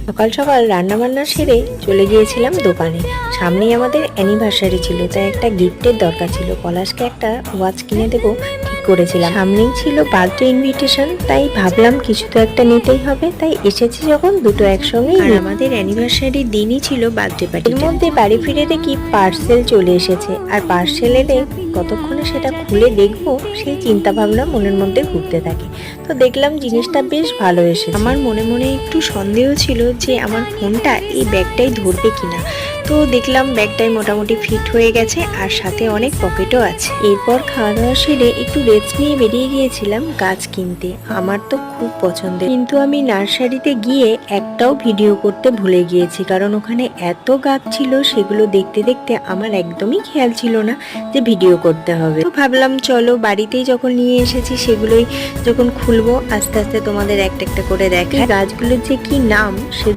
সকাল সকাল রান্নাবান্না সেরে চলে গিয়েছিলাম দোকানে। সামনেই আমাদের অ্যানিভার্সারি ছিল, তাই একটা গিফটের দরকার ছিল। পলাশকে একটা ওয়াচ কিনে দেবো ঠিক করেছিলাম। সামনেই ছিল বার্থডে ইনভিটেশন, তাই ভাবলাম কিছু তো একটা নিতেই হবে। তাই এসেছি যখন দুটো একসঙ্গেই। আর আমাদের অ্যানিভার্সারির দিনই ছিল বার্থডে পার্টি। এর মধ্যে বাড়ি ফিরে দেখি পার্সেল চলে এসেছে, আর পার্সেল এলে কতক্ষণে সেটা খুলে দেখবো সেই চিন্তা ভাবনা মনের মধ্যে ঘুরতে থাকে। তো দেখলাম জিনিসটা বেশ ভালো এসেছে। আমার মনে মনে একটু সন্দেহ ছিল যে আমার ফোনটা এই ব্যাগটাই ধরবে কিনা। তো দেখলাম ব্যাগটাই মোটামুটি ফিট হয়ে গেছে, আর সাথে অনেক পকেটও আছে। এরপর খাওয়া দাওয়া সেরে একটু রেস্ট নিয়ে বেরিয়ে গিয়েছিলাম গাছ কিনতে। আমার তো খুব পছন্দের, কিন্তু আমি নার্সারিতে গিয়ে একটাও ভিডিও করতে ভুলে গিয়েছি, কারণ ওখানে এত গাছ ছিল সেগুলো দেখতে দেখতে আমার একদমই খেয়াল ছিল না যে ভিডিও করতে হবে। তো ভাবলাম চলো বাড়িতেই যখন নিয়ে এসেছি সেগুলোই যখন খুলবো আস্তে আস্তে তোমাদের একটা একটা করে দেখাই। গাছগুলোর যে কি নাম সে